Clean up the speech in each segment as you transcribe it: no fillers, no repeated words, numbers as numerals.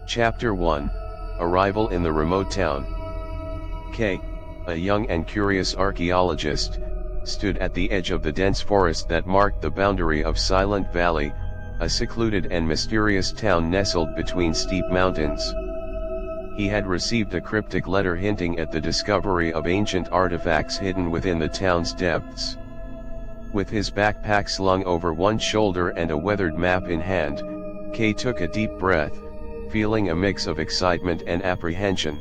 Chapter 1, Arrival in the Remote Town. K, a young and curious archaeologist, stood at the edge of the dense forest that marked the boundary of Silent Valley, a secluded and mysterious town nestled between steep mountains. He had received a cryptic letter hinting at the discovery of ancient artifacts hidden within the town's depths. With his backpack slung over one shoulder and a weathered map in hand, Kay took a deep breath, feeling a mix of excitement and apprehension.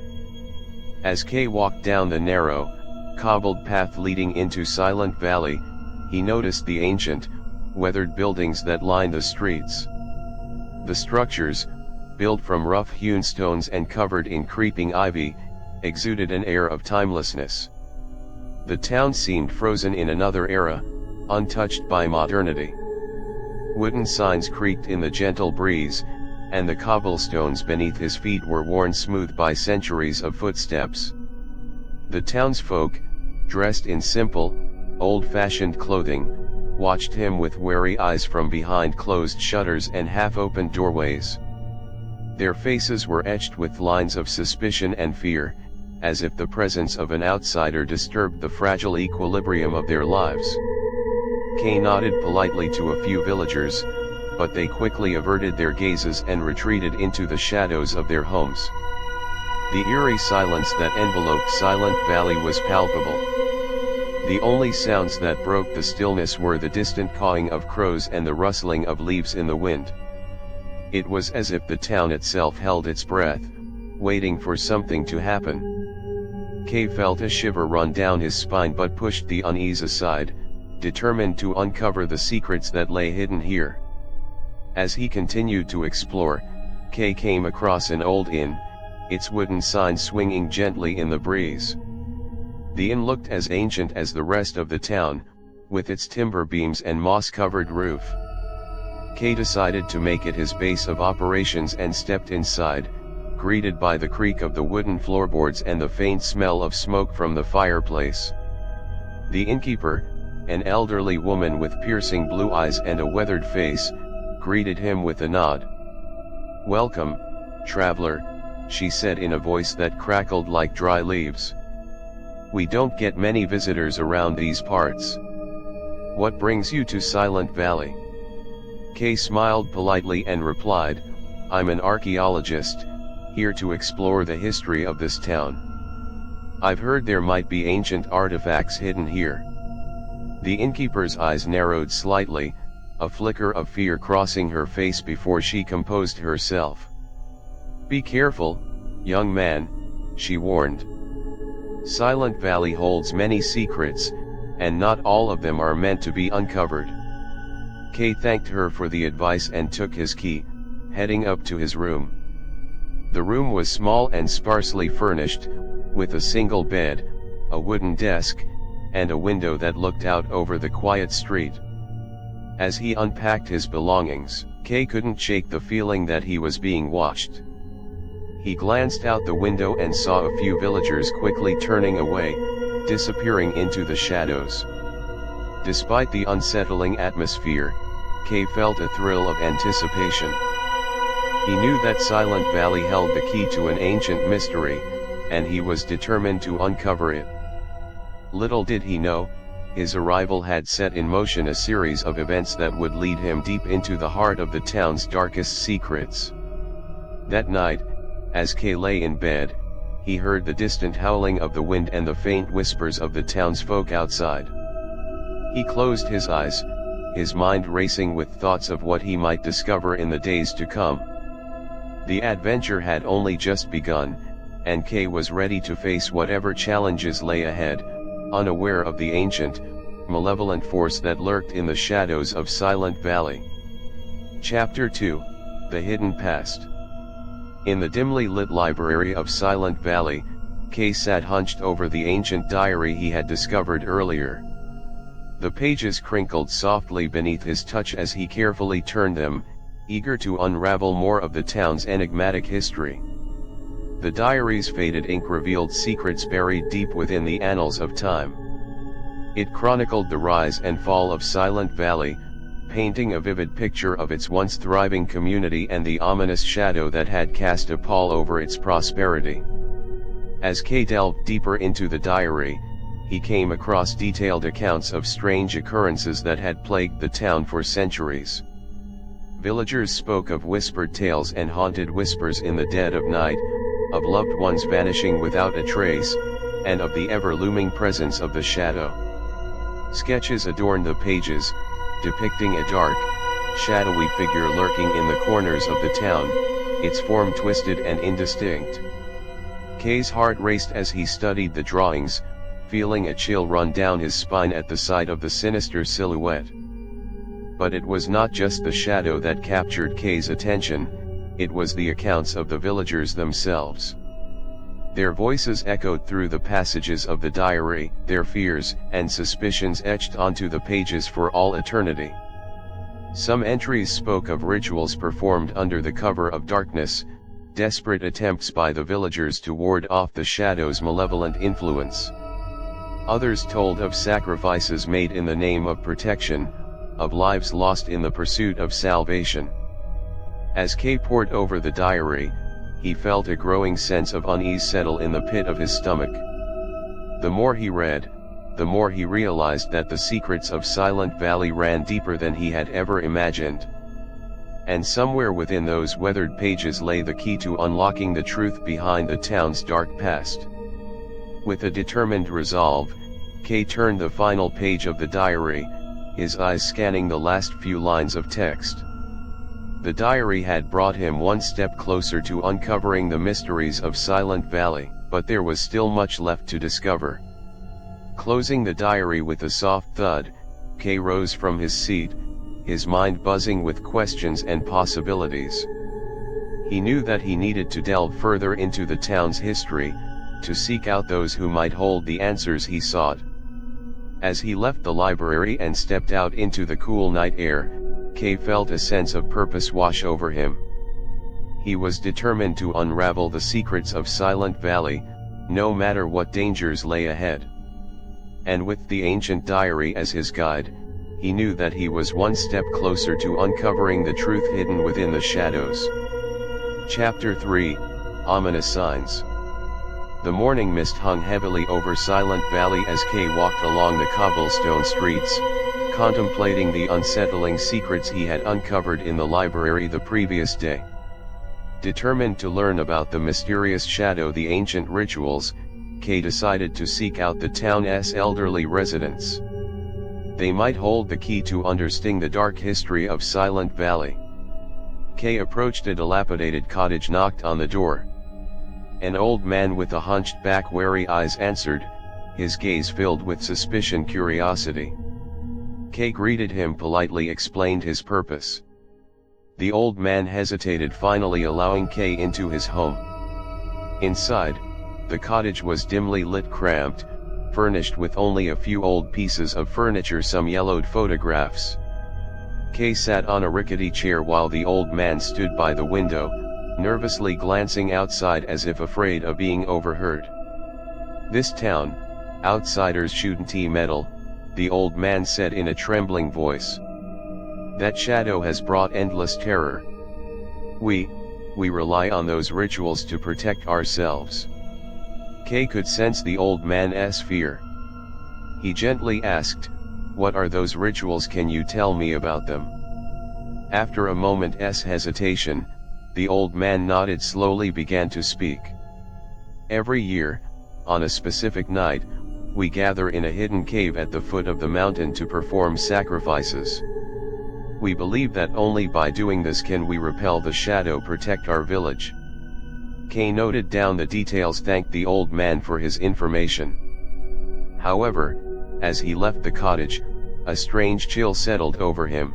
As Kay walked down the narrow, cobbled path leading into Silent Valley, he noticed the ancient, weathered buildings that lined the streets. The structures, built from rough-hewn stones and covered in creeping ivy, exuded an air of timelessness. The town seemed frozen in another era, untouched by modernity. Wooden signs creaked in the gentle breeze, and the cobblestones beneath his feet were worn smooth by centuries of footsteps. The townsfolk, dressed in simple, old-fashioned clothing, watched him with wary eyes from behind closed shutters and half-opened doorways. Their faces were etched with lines of suspicion and fear, as if the presence of an outsider disturbed the fragile equilibrium of their lives. Kay nodded politely to a few villagers, but they quickly averted their gazes and retreated into the shadows of their homes. The eerie silence that enveloped Silent Valley was palpable. The only sounds that broke the stillness were the distant cawing of crows and the rustling of leaves in the wind. It was as if the town itself held its breath, waiting for something to happen. Kay felt a shiver run down his spine but pushed the unease aside, determined to uncover the secrets that lay hidden here. As he continued to explore, Kay came across an old inn, its wooden sign swinging gently in the breeze. The inn looked as ancient as the rest of the town, with its timber beams and moss-covered roof. Kay decided to make it his base of operations and stepped inside, greeted by the creak of the wooden floorboards and the faint smell of smoke from the fireplace. The innkeeper, an elderly woman with piercing blue eyes and a weathered face, greeted him with a nod. "Welcome, traveler," she said in a voice that crackled like dry leaves. "We don't get many visitors around these parts. What brings you to Silent Valley?" Kay smiled politely and replied, "I'm an archaeologist, here to explore the history of this town. I've heard there might be ancient artifacts hidden here." The innkeeper's eyes narrowed slightly, a flicker of fear crossing her face before she composed herself. "Be careful, young man," she warned. "Silent Valley holds many secrets, and not all of them are meant to be uncovered." Kay thanked her for the advice and took his key, heading up to his room. The room was small and sparsely furnished, with a single bed, a wooden desk, and a window that looked out over the quiet street. As he unpacked his belongings, Kay couldn't shake the feeling that he was being watched. He glanced out the window and saw a few villagers quickly turning away, disappearing into the shadows. Despite the unsettling atmosphere, Kay felt a thrill of anticipation. He knew that Silent Valley held the key to an ancient mystery, and he was determined to uncover it. Little did he know, his arrival had set in motion a series of events that would lead him deep into the heart of the town's darkest secrets. That night, as Kay lay in bed, he heard the distant howling of the wind and the faint whispers of the townsfolk outside. He closed his eyes, his mind racing with thoughts of what he might discover in the days to come. The adventure had only just begun, and Kay was ready to face whatever challenges lay ahead, unaware of the ancient, malevolent force that lurked in the shadows of Silent Valley. Chapter 2, The Hidden Past. In the dimly lit library of Silent Valley, Kay sat hunched over the ancient diary he had discovered earlier. The pages crinkled softly beneath his touch as he carefully turned them, eager to unravel more of the town's enigmatic history. The diary's faded ink revealed secrets buried deep within the annals of time. It chronicled the rise and fall of Silent Valley, painting a vivid picture of its once thriving community and the ominous shadow that had cast a pall over its prosperity. As Kay delved deeper into the diary, he came across detailed accounts of strange occurrences that had plagued the town for centuries. Villagers spoke of whispered tales and haunted whispers in the dead of night, of loved ones vanishing without a trace, and of the ever-looming presence of the shadow. Sketches adorned the pages, depicting a dark, shadowy figure lurking in the corners of the town, its form twisted and indistinct. Kay's heart raced as he studied the drawings, feeling a chill run down his spine at the sight of the sinister silhouette. But it was not just the shadow that captured Kay's attention, it was the accounts of the villagers themselves. Their voices echoed through the passages of the diary, their fears and suspicions etched onto the pages for all eternity. Some entries spoke of rituals performed under the cover of darkness, desperate attempts by the villagers to ward off the shadow's malevolent influence. Others told of sacrifices made in the name of protection, of lives lost in the pursuit of salvation. As Kay pored over the diary, he felt a growing sense of unease settle in the pit of his stomach. The more he read, the more he realized that the secrets of Silent Valley ran deeper than he had ever imagined. And somewhere within those weathered pages lay the key to unlocking the truth behind the town's dark past. With a determined resolve, Kay turned the final page of the diary, his eyes scanning the last few lines of text. The diary had brought him one step closer to uncovering the mysteries of Silent Valley, but there was still much left to discover. Closing the diary with a soft thud, Kay rose from his seat, his mind buzzing with questions and possibilities. He knew that he needed to delve further into the town's history, to seek out those who might hold the answers he sought. As he left the library and stepped out into the cool night air, Kay felt a sense of purpose wash over him. He was determined to unravel the secrets of Silent Valley, no matter what dangers lay ahead. And with the ancient diary as his guide, he knew that he was one step closer to uncovering the truth hidden within the shadows. Chapter 3, Ominous Signs. The morning mist hung heavily over Silent Valley as Kay walked along the cobblestone streets, contemplating the unsettling secrets he had uncovered in the library the previous day. Determined to learn about the mysterious shadow, the ancient rituals, Kay decided to seek out the town's elderly residents. They might hold the key to understanding the dark history of Silent Valley. Kay approached a dilapidated cottage, knocked on the door. An old man with a hunched back, wary eyes answered, his gaze filled with suspicion, curiosity. Kay greeted him politely, explained his purpose. The old man hesitated, finally allowing Kay into his home. Inside, the cottage was dimly lit, cramped, furnished with only a few old pieces of furniture, some yellowed photographs. Kay sat on a rickety chair while the old man stood by the window, nervously glancing outside as if afraid of being overheard. "This town, outsiders shouldn't meddle," the old man said in a trembling voice. "That shadow has brought endless terror. We rely on those rituals to protect ourselves." Kay could sense the old man's fear. He gently asked, "What are those rituals? Can you tell me about them?" After a moment's hesitation, the old man nodded, slowly began to speak. "Every year, on a specific night, we gather in a hidden cave at the foot of the mountain to perform sacrifices. We believe that only by doing this can we repel the shadow, protect our village." Kay noted down the details, thanked the old man for his information. However, as he left the cottage, a strange chill settled over him.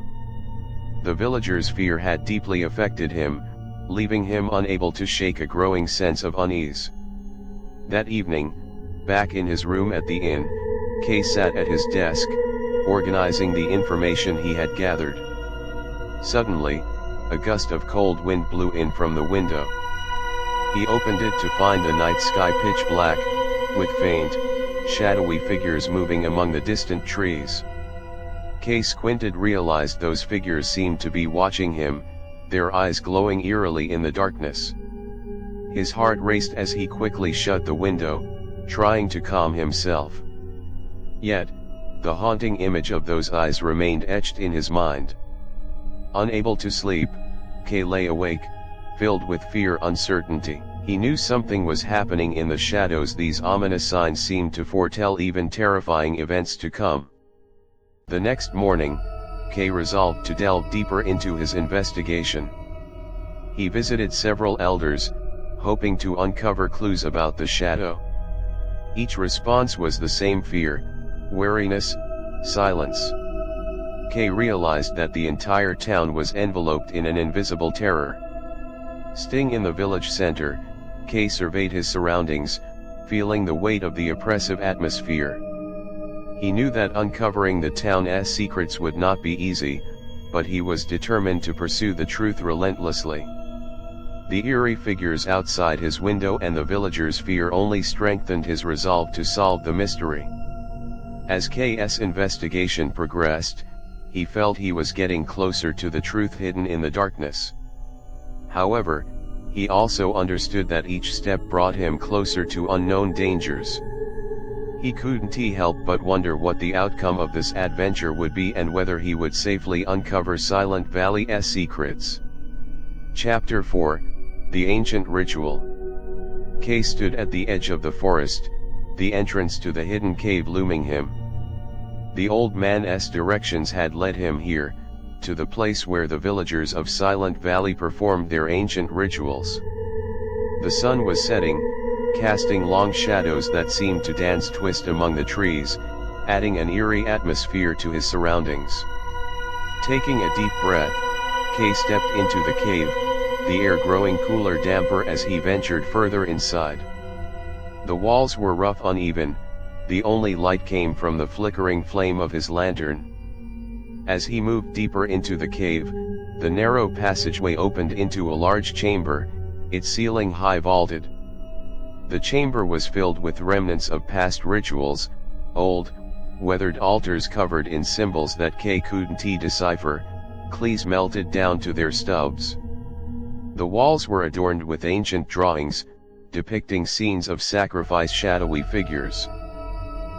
The villagers' fear had deeply affected him, leaving him unable to shake a growing sense of unease. That evening, back in his room at the inn, Kay sat at his desk, organizing the information he had gathered. Suddenly, a gust of cold wind blew in from the window. He opened it to find the night sky pitch black, with faint, shadowy figures moving among the distant trees. Kay squinted, realized those figures seemed to be watching him, their eyes glowing eerily in the darkness. His heart raced as he quickly shut the window, trying to calm himself. Yet, the haunting image of those eyes remained etched in his mind. Unable to sleep, Kay lay awake, filled with fear and uncertainty. He knew something was happening in the shadows. These ominous signs seemed to foretell even terrifying events to come. The next morning, Kay resolved to delve deeper into his investigation. He visited several elders, hoping to uncover clues about the shadow. Each response was the same: fear, wariness, silence. Kay realized that the entire town was enveloped in an invisible terror. Staying in the village center, Kay surveyed his surroundings, feeling the weight of the oppressive atmosphere. He knew that uncovering the town's secrets would not be easy, but he was determined to pursue the truth relentlessly. The eerie figures outside his window and the villagers' fear only strengthened his resolve to solve the mystery. As Kay's investigation progressed, he felt he was getting closer to the truth hidden in the darkness. However, he also understood that each step brought him closer to unknown dangers. He couldn't help but wonder what the outcome of this adventure would be and whether he would safely uncover Silent Valley's secrets. Chapter 4: The Ancient Ritual. Kay stood at the edge of the forest, the entrance to the hidden cave looming him. The old man's directions had led him here, to the place where the villagers of Silent Valley performed their ancient rituals. The sun was setting, casting long shadows that seemed to dance twist among the trees, adding an eerie atmosphere to his surroundings. Taking a deep breath, Kay stepped into the cave, the air growing cooler, damper as he ventured further inside. The walls were rough, uneven, the only light came from the flickering flame of his lantern. As he moved deeper into the cave, the narrow passageway opened into a large chamber, its ceiling high vaulted. The chamber was filled with remnants of past rituals, old, weathered altars covered in symbols that Kay couldn't decipher, keys melted down to their stubs. The walls were adorned with ancient drawings, depicting scenes of sacrifice, shadowy figures.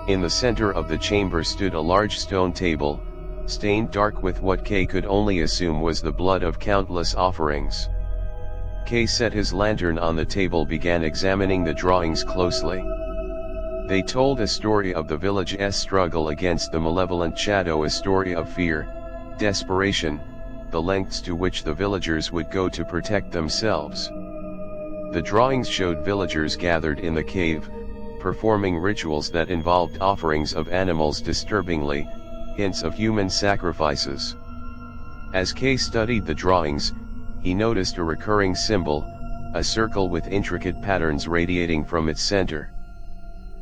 In the center of the chamber stood a large stone table, stained dark with what Kay could only assume was the blood of countless offerings. Kay set his lantern on the table, began examining the drawings closely. They told a story of the village's struggle against the malevolent shadow, a story of fear, desperation, the lengths to which the villagers would go to protect themselves. The drawings showed villagers gathered in the cave, performing rituals that involved offerings of animals, disturbingly, hints of human sacrifices. As Kay studied the drawings, he noticed a recurring symbol, a circle with intricate patterns radiating from its center.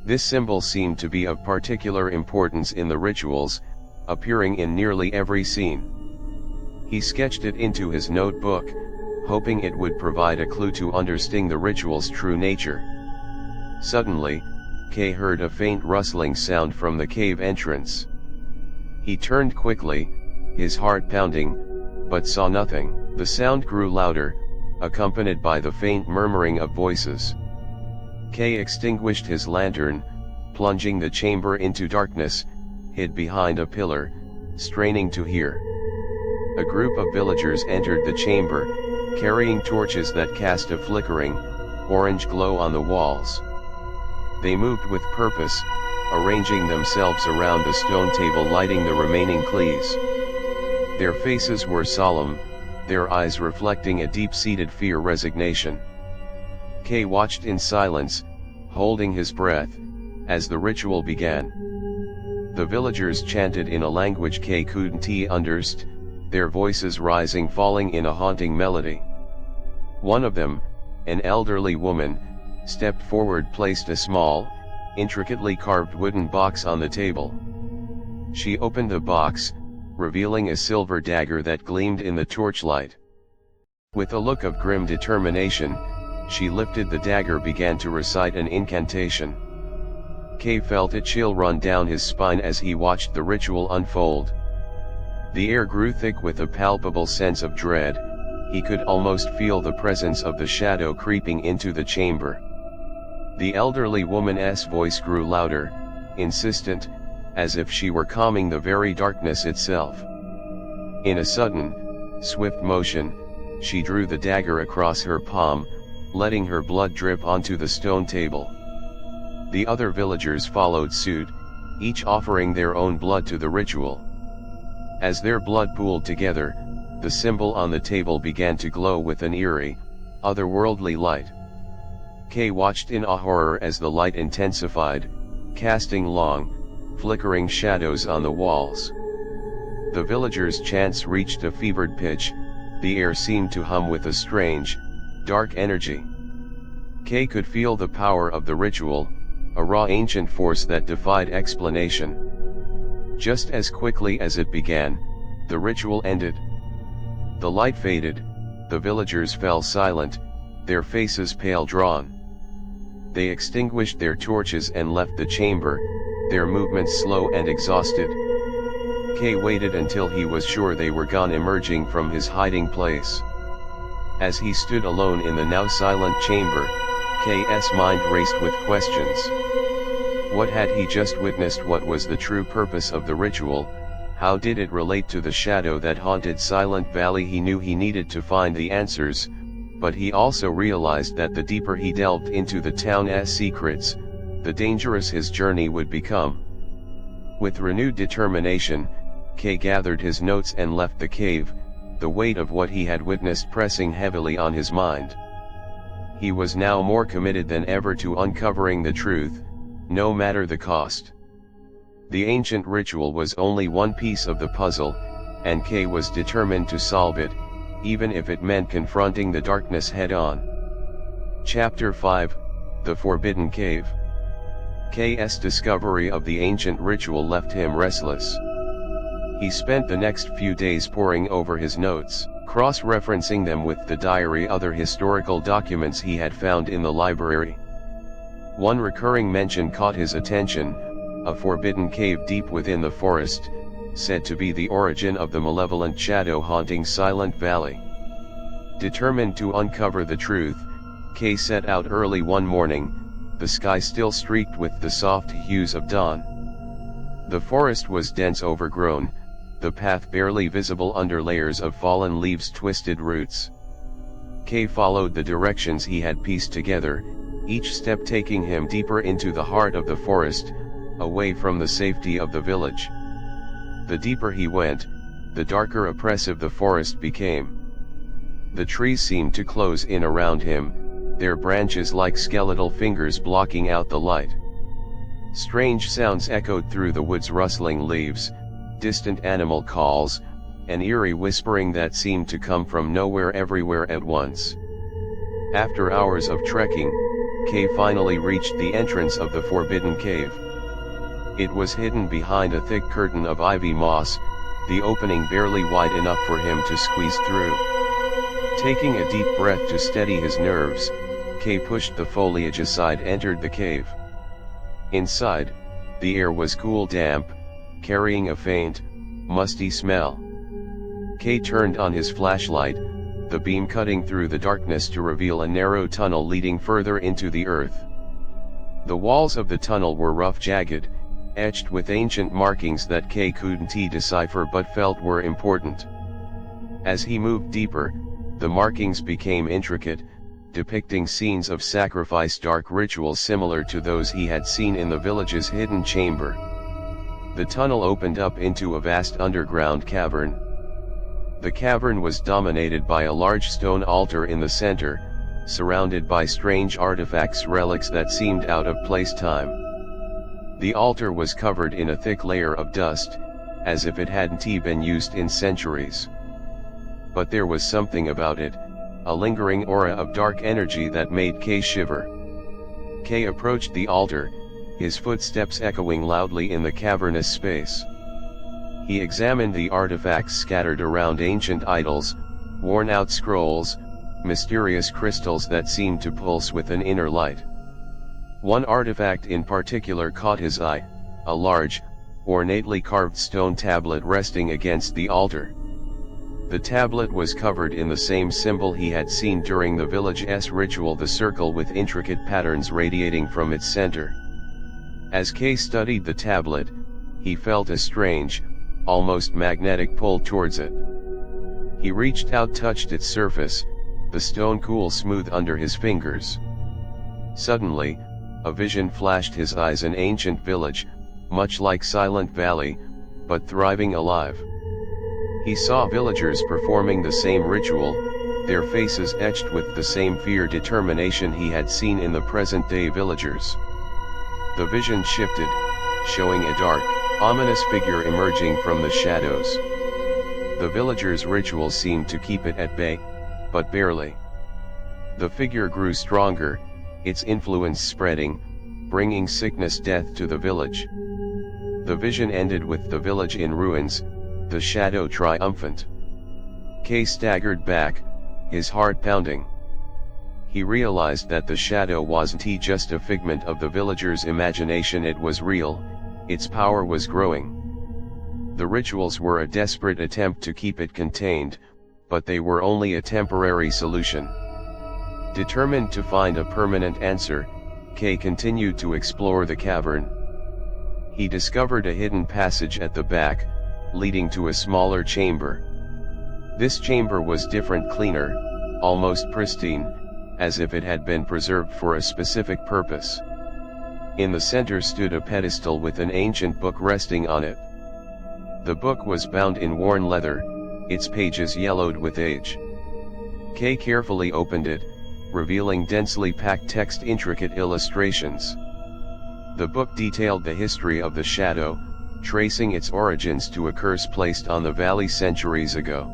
This symbol seemed to be of particular importance in the rituals, appearing in nearly every scene. He sketched it into his notebook, hoping it would provide a clue to understand the ritual's true nature. Suddenly, Kay heard a faint rustling sound from the cave entrance. He turned quickly, his heart pounding, but saw nothing. The sound grew louder, accompanied by the faint murmuring of voices. Kay extinguished his lantern, plunging the chamber into darkness, hid behind a pillar, straining to hear. A group of villagers entered the chamber, carrying torches that cast a flickering, orange glow on the walls. They moved with purpose, arranging themselves around the stone table, lighting the remaining keys. Their faces were solemn, their eyes reflecting a deep-seated fear, resignation. Kay watched in silence, holding his breath, as the ritual began. The villagers chanted in a language Kay couldn't understand, their voices rising, falling in a haunting melody. One of them, an elderly woman, stepped forward, placed a small, intricately carved wooden box on the table. She opened the box, revealing a silver dagger that gleamed in the torchlight. With a look of grim determination, she lifted the dagger, began to recite an incantation. Kay felt a chill run down his spine as he watched the ritual unfold. The air grew thick with a palpable sense of dread. He could almost feel the presence of the shadow creeping into the chamber. The elderly woman's voice grew louder, insistent, as if she were calming the very darkness itself. In a sudden, swift motion, she drew the dagger across her palm, letting her blood drip onto the stone table. The other villagers followed suit, each offering their own blood to the ritual. As their blood pooled together, the symbol on the table began to glow with an eerie, otherworldly light. Kay watched in awe horror as the light intensified, casting long, flickering shadows on the walls. The villagers' chants reached a fevered pitch, the air seemed to hum with a strange, dark energy. Kay could feel the power of the ritual, a raw ancient force that defied explanation. Just as quickly as it began, the ritual ended. The light faded, the villagers fell silent, their faces pale drawn. They extinguished their torches and left the chamber, their movements slow and exhausted. Kay waited until he was sure they were gone, emerging from his hiding place. As he stood alone in the now silent chamber, K's mind raced with questions. What had he just witnessed? What was the true purpose of the ritual? How did it relate to the shadow that haunted Silent Valley? He knew he needed to find the answers, but he also realized that the deeper he delved into the town's secrets, the dangerous his journey would become. With renewed determination, Kay gathered his notes and left the cave, the weight of what he had witnessed pressing heavily on his mind. He was now more committed than ever to uncovering the truth, no matter the cost. The ancient ritual was only one piece of the puzzle, and Kay was determined to solve it, even if it meant confronting the darkness head-on. Chapter 5, The Forbidden Cave. K's discovery of the ancient ritual left him restless. He spent the next few days poring over his notes, cross-referencing them with the diary, other historical documents he had found in the library. One recurring mention caught his attention: a forbidden cave deep within the forest, said to be the origin of the malevolent shadow haunting Silent Valley. Determined to uncover the truth, Kay set out early one morning, the sky still streaked with the soft hues of dawn. The forest was dense, overgrown, the path barely visible under layers of fallen leaves, twisted roots. Kay followed the directions he had pieced together, each step taking him deeper into the heart of the forest, away from the safety of the village. The deeper he went, the darker oppressive the forest became. The trees seemed to close in around him, their branches like skeletal fingers blocking out the light. Strange sounds echoed through the woods: rustling leaves, distant animal calls, an eerie whispering that seemed to come from nowhere everywhere at once. After hours of trekking, Kay finally reached the entrance of the forbidden cave. It was hidden behind a thick curtain of ivy moss, the opening barely wide enough for him to squeeze through. Taking a deep breath to steady his nerves, Kay pushed the foliage aside and entered the cave. Inside, the air was cool, damp, carrying a faint, musty smell. Kay turned on his flashlight, the beam cutting through the darkness to reveal a narrow tunnel leading further into the earth. The walls of the tunnel were rough, jagged, etched with ancient markings that Kay couldn't decipher but felt were important. As he moved deeper, the markings became intricate, depicting scenes of sacrifice, dark rituals similar to those he had seen in the village's hidden chamber. The tunnel opened up into a vast underground cavern. The cavern was dominated by a large stone altar in the center, surrounded by strange artifacts, relics that seemed out of place time. The altar was covered in a thick layer of dust, as if it hadn't been used in centuries. But there was something about it, a lingering aura of dark energy that made Kay shiver. Kay approached the altar, his footsteps echoing loudly in the cavernous space. He examined the artifacts scattered around: ancient idols, worn-out scrolls, mysterious crystals that seemed to pulse with an inner light. One artifact in particular caught his eye, a large, ornately carved stone tablet resting against the altar. The tablet was covered in the same symbol he had seen during the village's ritual, the circle with intricate patterns radiating from its center. As Kay studied the tablet, he felt a strange, almost magnetic pull towards it. He reached out, touched its surface, the stone cool smooth under his fingers. Suddenly, a vision flashed his eyes, an ancient village, much like Silent Valley, but thriving, alive. He saw villagers performing the same ritual, their faces etched with the same fear, determination he had seen in the present-day villagers. The vision shifted, showing a dark, ominous figure emerging from the shadows. The villagers' ritual seemed to keep it at bay, but barely. The figure grew stronger, its influence spreading, bringing sickness, death to the village. The vision ended with the village in ruins, the shadow triumphant. Kay staggered back, his heart pounding. He realized that the shadow wasn't just a figment of the villagers' imagination, it was real, its power was growing. The rituals were a desperate attempt to keep it contained, but they were only a temporary solution. Determined to find a permanent answer, Kay continued to explore the cavern. He discovered a hidden passage at the back, leading to a smaller chamber. This chamber was different, cleaner, almost pristine, as if it had been preserved for a specific purpose. In the center stood a pedestal with an ancient book resting on it. The book was bound in worn leather, its pages yellowed with age. Kay carefully opened it, revealing densely packed text, intricate illustrations. The book detailed the history of the shadow, tracing its origins to a curse placed on the valley centuries ago.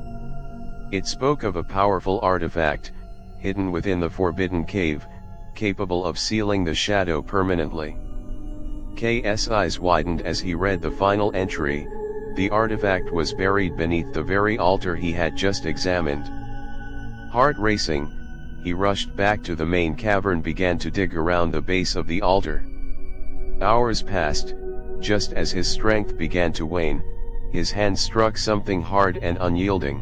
It spoke of a powerful artifact, hidden within the forbidden cave, capable of sealing the shadow permanently. Kay's eyes widened as he read the final entry: the artifact was buried beneath the very altar he had just examined. Heart racing, he rushed back to the main cavern, began to dig around the base of the altar. Hours passed. Just as his strength began to wane, his hand struck something hard and unyielding.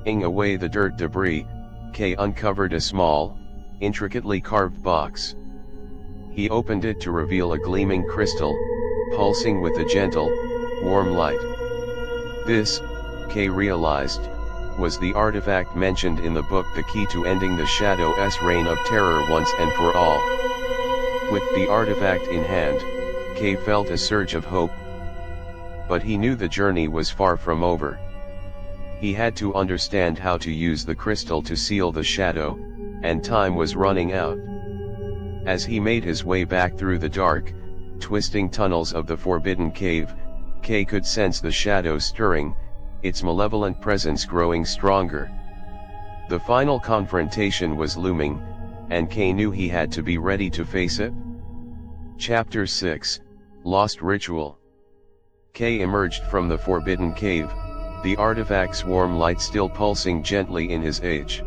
Ing away the dirt debris, Kay uncovered a small, intricately carved box. He opened it to reveal a gleaming crystal, pulsing with a gentle, warm light. This, Kay realized, was the artifact mentioned in the book, the key to ending the Shadow's reign of terror once and for all. With the artifact in hand, Kay felt a surge of hope. But he knew the journey was far from over. He had to understand how to use the crystal to seal the shadow, and time was running out. As he made his way back through the dark, twisting tunnels of the forbidden cave, Kay could sense the shadow stirring, its malevolent presence growing stronger. The final confrontation was looming, and Kay knew he had to be ready to face it. Chapter 6, Lost Ritual. Kay emerged from the forbidden cave, the artifact's warm light still pulsing gently in his age.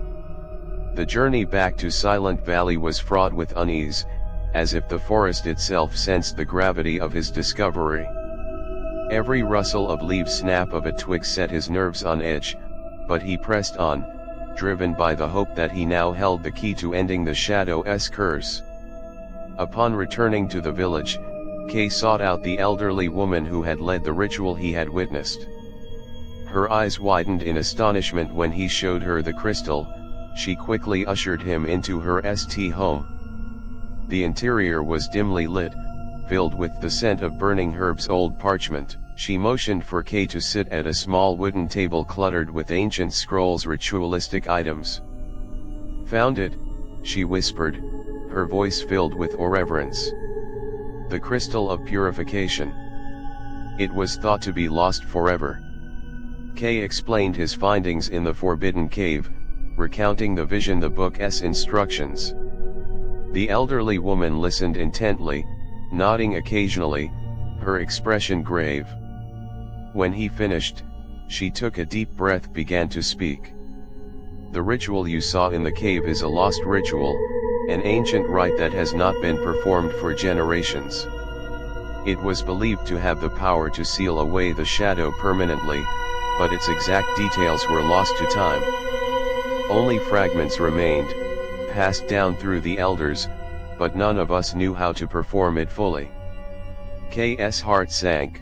The journey back to Silent Valley was fraught with unease, as if the forest itself sensed the gravity of his discovery. Every rustle of leaves, snap of a twig set his nerves on edge, but he pressed on, driven by the hope that he now held the key to ending the Shadow's curse. Upon returning to the village, Kay sought out the elderly woman who had led the ritual he had witnessed. Her eyes widened in astonishment when he showed her the crystal. She quickly ushered him into her home. The interior was dimly lit, filled with the scent of burning herbs, old parchment. She motioned for Kay to sit at a small wooden table cluttered with ancient scrolls, ritualistic items. "Found it," she whispered, her voice filled with reverence. "The crystal of purification. It was thought to be lost forever." Kay explained his findings in the forbidden cave, recounting the vision, the book's instructions. The elderly woman listened intently, nodding occasionally, her expression grave. When he finished, she took a deep breath, began to speak. "The ritual you saw in the cave is a lost ritual, an ancient rite that has not been performed for generations. It was believed to have the power to seal away the shadow permanently, but its exact details were lost to time. Only fragments remained, passed down through the elders, but none of us knew how to perform it fully. K's heart sank.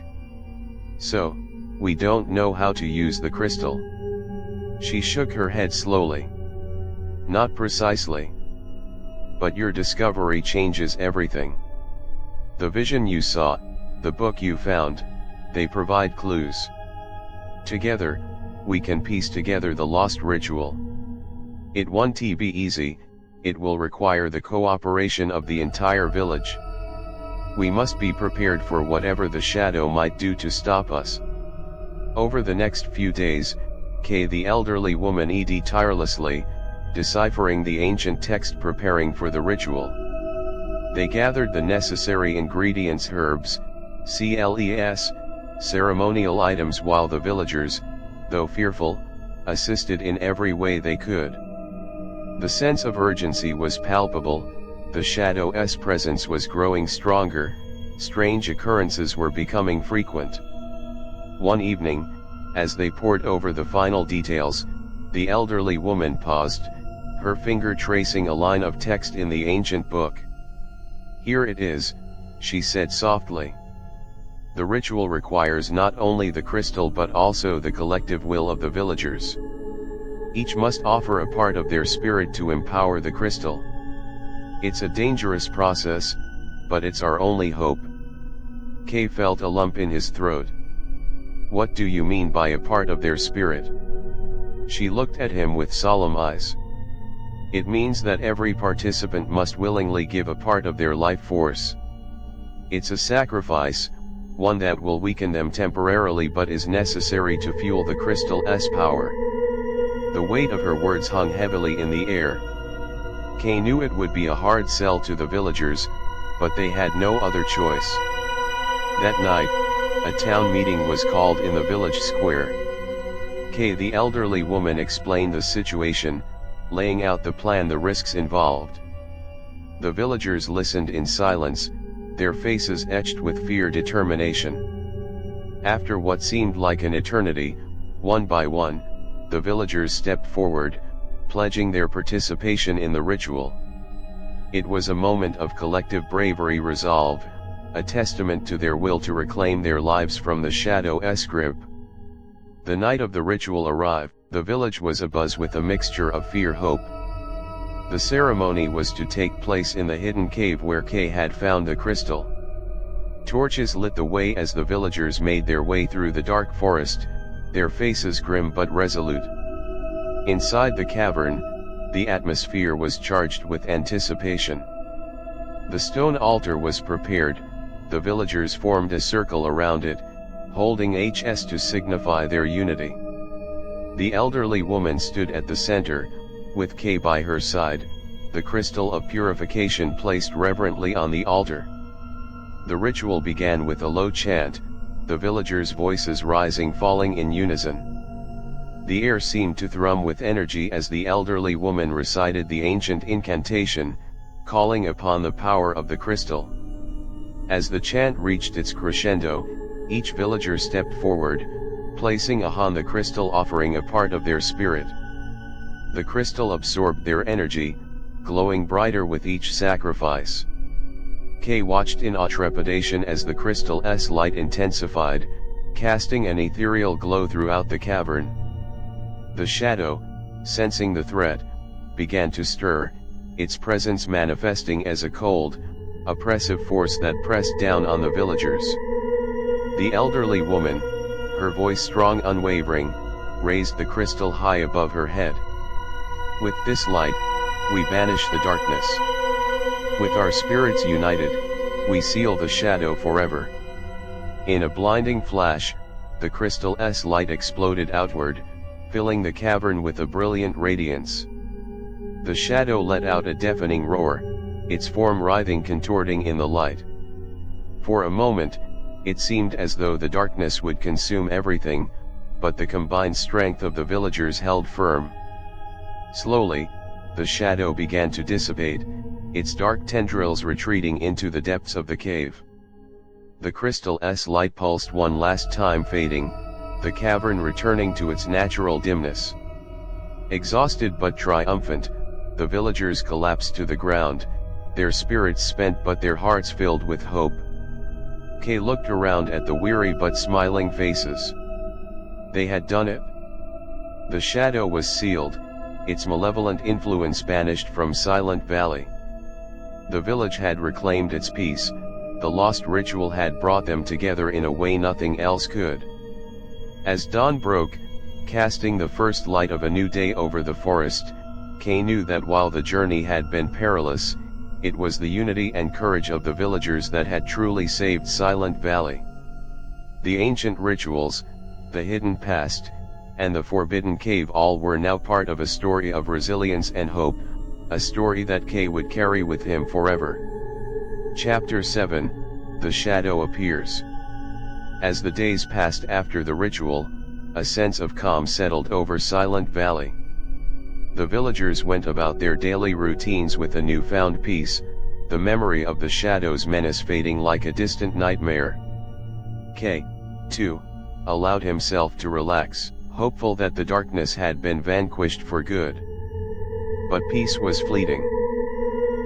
So, we don't know how to use the crystal. She shook her head slowly. Not precisely. But your discovery changes everything. The vision you saw, the book you found, they provide clues. Together, we can piece together the lost ritual. It won't be easy, it will require the cooperation of the entire village. We must be prepared for whatever the shadow might do to stop us. Over the next few days, Kay the elderly woman ed tirelessly, deciphering the ancient text preparing for the ritual. They gathered the necessary ingredients herbs, cles, ceremonial items while the villagers, though fearful, assisted in every way they could. The sense of urgency was palpable, the shadow's presence was growing stronger, strange occurrences were becoming frequent. One evening, as they pored over the final details, the elderly woman paused, her finger tracing a line of text in the ancient book. Here it is, she said softly. The ritual requires not only the crystal but also the collective will of the villagers. Each must offer a part of their spirit to empower the crystal. It's a dangerous process, but it's our only hope. Kay felt a lump in his throat. What do you mean by a part of their spirit? She looked at him with solemn eyes. It means that every participant must willingly give a part of their life force. It's a sacrifice, one that will weaken them temporarily but is necessary to fuel the crystal's power. The weight of her words hung heavily in the air. Kay knew it would be a hard sell to the villagers, but they had no other choice. That night, a town meeting was called in the village square. Kay the elderly woman explained the situation, laying out the plan, the risks involved. The villagers listened in silence, their faces etched with fear determination. After what seemed like an eternity, one by one, the villagers stepped forward, pledging their participation in the ritual. It was a moment of collective bravery, resolve, a testament to their will to reclaim their lives from the shadow's grip. The night of the ritual arrived. The village was abuzz with a mixture of fear-hope. The ceremony was to take place in the hidden cave where Kay had found the crystal. Torches lit the way as the villagers made their way through the dark forest, their faces grim but resolute. Inside the cavern, the atmosphere was charged with anticipation. The stone altar was prepared, the villagers formed a circle around it, holding HS to signify their unity. The elderly woman stood at the center, with Kay by her side, the crystal of purification placed reverently on the altar. The ritual began with a low chant, the villagers' voices rising falling in unison. The air seemed to thrum with energy as the elderly woman recited the ancient incantation, calling upon the power of the crystal. As the chant reached its crescendo, each villager stepped forward, placing upon the crystal, offering a part of their spirit. The crystal absorbed their energy, glowing brighter with each sacrifice. Kay watched in awe trepidation as the crystal's light intensified, casting an ethereal glow throughout the cavern. The shadow, sensing the threat, began to stir, its presence manifesting as a cold, oppressive force that pressed down on the villagers. The elderly woman, her voice strong unwavering, raised the crystal high above her head. With this light, we banish the darkness. With our spirits united, we seal the shadow forever. In a blinding flash, the crystal's light exploded outward, filling the cavern with a brilliant radiance. The shadow let out a deafening roar, its form writhing, contorting in the light. For a moment, it seemed as though the darkness would consume everything, but the combined strength of the villagers held firm. Slowly, the shadow began to dissipate, its dark tendrils retreating into the depths of the cave. The crystal's light pulsed one last time, fading, the cavern returning to its natural dimness. Exhausted but triumphant, the villagers collapsed to the ground, their spirits spent but their hearts filled with hope. Kay looked around at the weary but smiling faces. They had done it. The shadow was sealed, its malevolent influence banished from Silent Valley. The village had reclaimed its peace, the lost ritual had brought them together in a way nothing else could. As dawn broke, casting the first light of a new day over the forest, Kay knew that while the journey had been perilous, it was the unity and courage of the villagers that had truly saved Silent Valley. The ancient rituals, the hidden past, and the forbidden cave all were now part of a story of resilience and hope, a story that Kay would carry with him forever. Chapter 7, The Shadow Appears. As the days passed after the ritual, a sense of calm settled over Silent Valley. The villagers went about their daily routines with a newfound peace, the memory of the shadow's menace fading like a distant nightmare. Kay, too, allowed himself to relax, hopeful that the darkness had been vanquished for good. But peace was fleeting.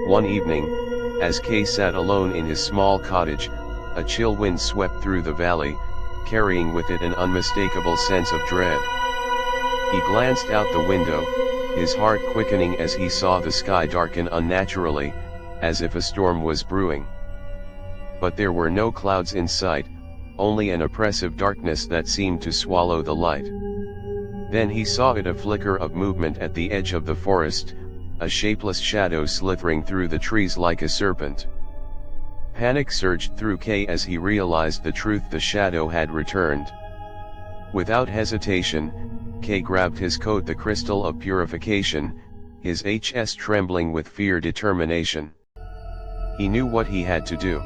One evening, as Kay sat alone in his small cottage, a chill wind swept through the valley, carrying with it an unmistakable sense of dread. He glanced out the window, his heart quickening as he saw the sky darken unnaturally, as if a storm was brewing. But there were no clouds in sight, only an oppressive darkness that seemed to swallow the light. Then he saw it, a flicker of movement at the edge of the forest, a shapeless shadow slithering through the trees like a serpent. Panic surged through Kay as he realized the truth: the shadow had returned. Without hesitation, Kay grabbed his coat, the crystal of purification, his HS trembling with fierce determination. He knew what he had to do.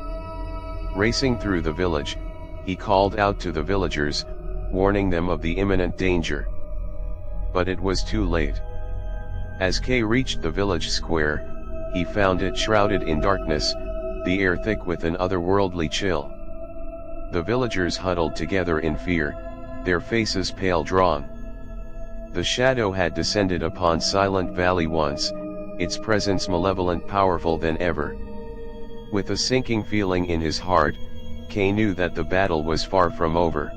Racing through the village, he called out to the villagers, warning them of the imminent danger. But it was too late. As Kay reached the village square, he found it shrouded in darkness, the air thick with an otherworldly chill. The villagers huddled together in fear, their faces pale drawn. The shadow had descended upon Silent Valley once, its presence malevolent, powerful than ever. With a sinking feeling in his heart, Kay knew that the battle was far from over.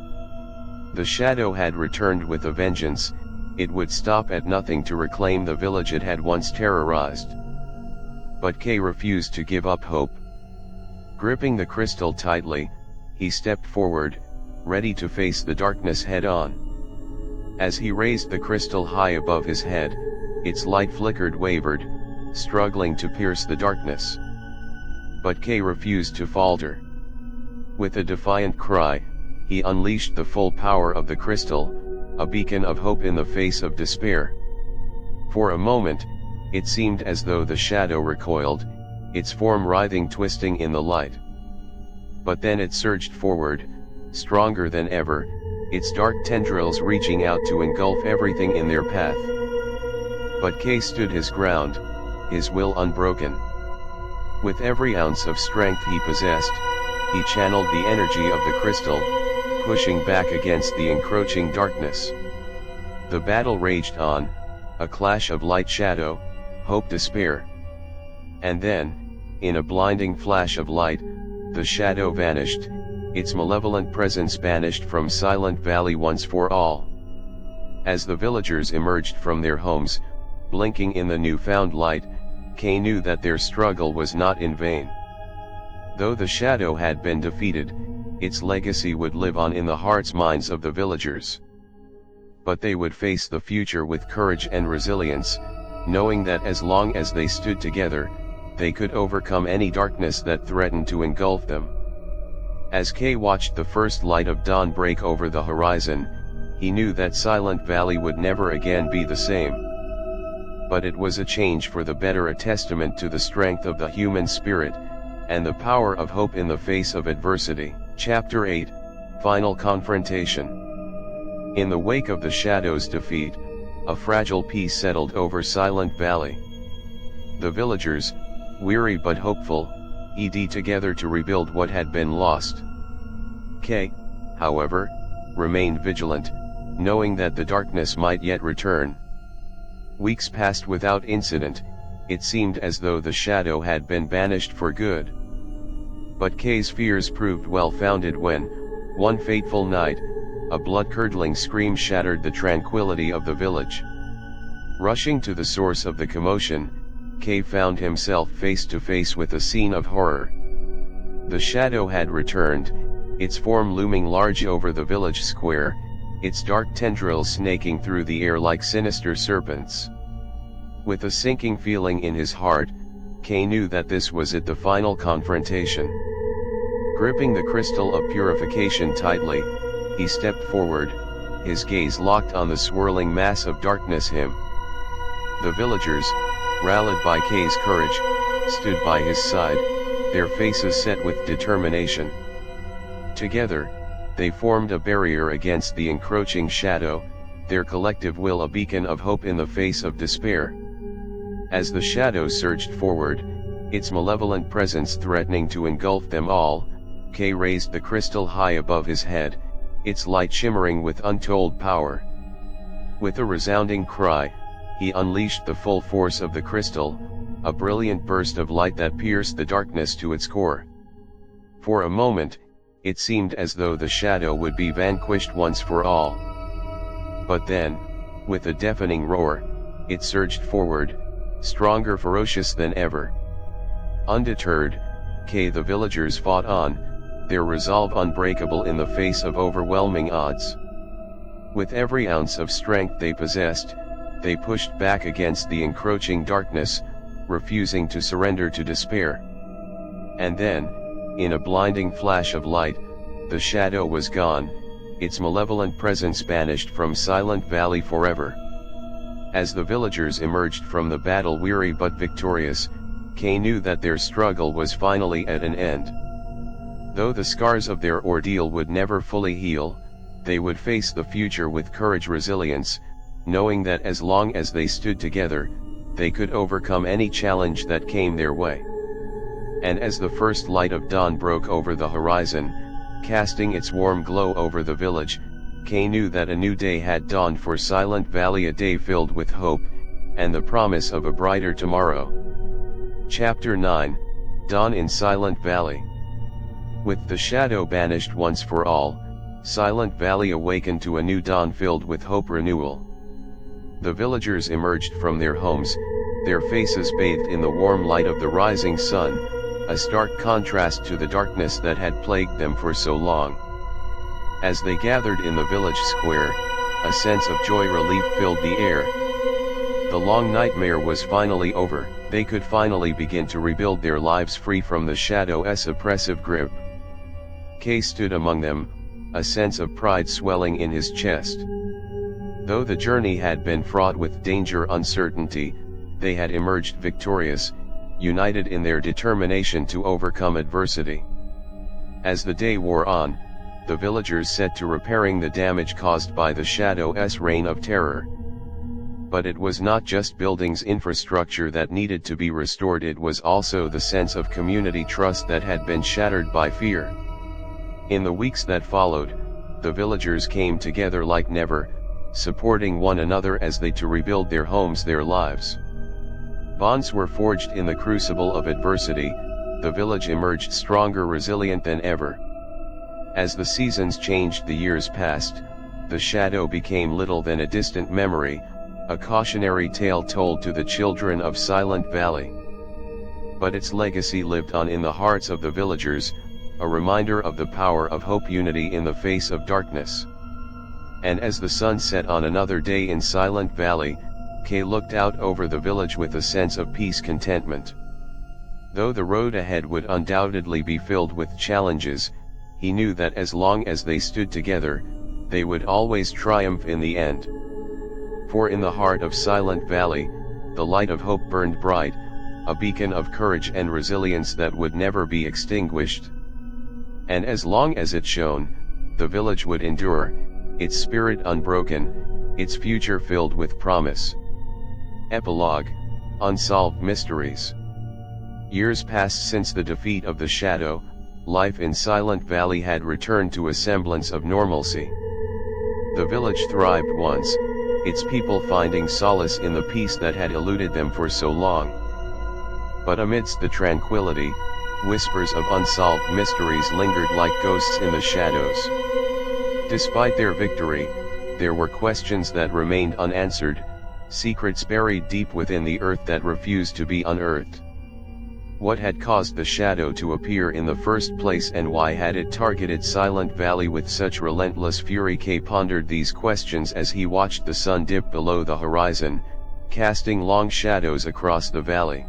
The shadow had returned with a vengeance. It would stop at nothing to reclaim the village it had once terrorized. But Kay refused to give up hope. Gripping the crystal tightly, he stepped forward, ready to face the darkness head-on. As he raised the crystal high above his head, its light flickered, wavered, struggling to pierce the darkness. But Kay refused to falter. With a defiant cry, he unleashed the full power of the crystal, a beacon of hope in the face of despair. For a moment, it seemed as though the shadow recoiled, its form writhing, twisting in the light. But then it surged forward, stronger than ever, its dark tendrils reaching out to engulf everything in their path. But Kay stood his ground, his will unbroken. With every ounce of strength he possessed, he channeled the energy of the crystal, pushing back against the encroaching darkness. The battle raged on, a clash of light-shadow, hope-despair. And then, in a blinding flash of light, the shadow vanished, its malevolent presence banished from Silent Valley once for all. As the villagers emerged from their homes, blinking in the newfound light, Kay knew that their struggle was not in vain. Though the shadow had been defeated, its legacy would live on in the hearts, minds of the villagers. But they would face the future with courage and resilience, knowing that as long as they stood together, they could overcome any darkness that threatened to engulf them. As Kay watched the first light of dawn break over the horizon, he knew that Silent Valley would never again be the same. But it was a change for the better, a testament to the strength of the human spirit, and the power of hope in the face of adversity. Chapter 8, Final Confrontation. In the wake of the shadow's defeat, a fragile peace settled over Silent Valley. The villagers, weary but hopeful, ed together to rebuild what had been lost. Kay, however, remained vigilant, knowing that the darkness might yet return. Weeks passed without incident. It seemed as though the shadow had been banished for good. But Kay's fears proved well-founded when, one fateful night, a blood-curdling scream shattered the tranquility of the village. Rushing to the source of the commotion, Kay found himself face to face with a scene of horror. The shadow had returned, its form looming large over the village square, its dark tendrils snaking through the air like sinister serpents. With a sinking feeling in his heart, Kay knew that this was it, the final confrontation. Gripping the crystal of purification tightly, he stepped forward, his gaze locked on the swirling mass of darkness. The villagers, rallied by Kay's courage, stood by his side, their faces set with determination. Together, they formed a barrier against the encroaching shadow, their collective will a beacon of hope in the face of despair. As the shadow surged forward, its malevolent presence threatening to engulf them all, Kay raised the crystal high above his head, its light shimmering with untold power. With a resounding cry, he unleashed the full force of the crystal, a brilliant burst of light that pierced the darkness to its core. For a moment, it seemed as though the shadow would be vanquished once for all. But then, with a deafening roar, it surged forward, stronger, ferocious than ever. Undeterred, the villagers fought on, their resolve unbreakable in the face of overwhelming odds. With every ounce of strength they possessed, they pushed back against the encroaching darkness, refusing to surrender to despair. And then, in a blinding flash of light, the shadow was gone, its malevolent presence banished from Silent Valley forever. As the villagers emerged from the battle weary but victorious, Kay knew that their struggle was finally at an end. Though the scars of their ordeal would never fully heal, they would face the future with courage, resilience, knowing that as long as they stood together, they could overcome any challenge that came their way. And as the first light of dawn broke over the horizon, casting its warm glow over the village, Kay knew that a new day had dawned for Silent Valley, a day filled with hope, and the promise of a brighter tomorrow. Chapter 9, Dawn in Silent Valley. With the shadow banished once for all, Silent Valley awakened to a new dawn filled with hope renewal. The villagers emerged from their homes, their faces bathed in the warm light of the rising sun, a stark contrast to the darkness that had plagued them for so long. As they gathered in the village square, a sense of joy relief filled the air. The long nightmare was finally over, they could finally begin to rebuild their lives free from the shadow's oppressive grip. Kay stood among them, a sense of pride swelling in his chest. Though the journey had been fraught with danger, uncertainty, they had emerged victorious, united in their determination to overcome adversity. As the day wore on, the villagers set to repairing the damage caused by the shadow's reign of terror. But it was not just buildings' infrastructure that needed to be restored, it was also the sense of community trust that had been shattered by fear. In the weeks that followed, the villagers came together like never, supporting one another as they to rebuild their homes, their lives. Bonds were forged in the crucible of adversity, the village emerged stronger, resilient than ever. As the seasons changed, the years passed, the shadow became little than a distant memory, a cautionary tale told to the children of Silent Valley. But its legacy lived on in the hearts of the villagers, a reminder of the power of hope, unity in the face of darkness. And as the sun set on another day in Silent Valley, Kay looked out over the village with a sense of peace, contentment. Though the road ahead would undoubtedly be filled with challenges, he knew that as long as they stood together, they would always triumph in the end. For in the heart of Silent Valley, the light of hope burned bright, a beacon of courage and resilience that would never be extinguished. And as long as it shone, the village would endure, its spirit unbroken, its future filled with promise. Epilogue, Unsolved Mysteries. Years passed since the defeat of the Shadow, life in Silent Valley had returned to a semblance of normalcy. The village thrived once, its people finding solace in the peace that had eluded them for so long. But amidst the tranquility, whispers of unsolved mysteries lingered like ghosts in the shadows. Despite their victory, there were questions that remained unanswered, secrets buried deep within the earth that refused to be unearthed. What had caused the shadow to appear in the first place, and why had it targeted Silent Valley with such relentless fury? Kay pondered these questions as he watched the sun dip below the horizon, casting long shadows across the valley.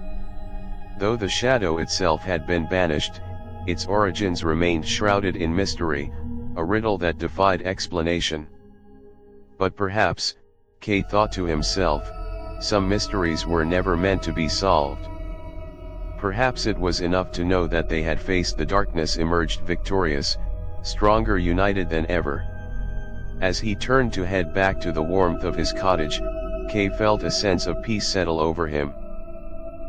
Though the shadow itself had been banished, its origins remained shrouded in mystery, a riddle that defied explanation. But perhaps, Kay thought to himself, some mysteries were never meant to be solved. Perhaps it was enough to know that they had faced the darkness, emerged victorious, stronger, united than ever. As he turned to head back to the warmth of his cottage, Kay felt a sense of peace settle over him.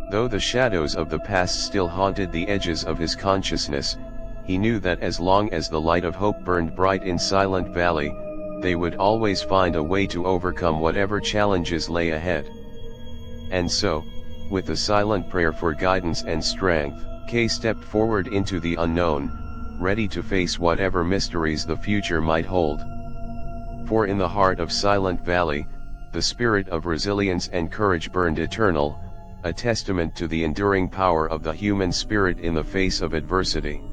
Though the shadows of the past still haunted the edges of his consciousness, he knew that as long as the light of hope burned bright in Silent Valley, they would always find a way to overcome whatever challenges lay ahead. And so, with a silent prayer for guidance and strength, Kay stepped forward into the unknown, ready to face whatever mysteries the future might hold. For in the heart of Silent Valley, the spirit of resilience and courage burned eternal, a testament to the enduring power of the human spirit in the face of adversity.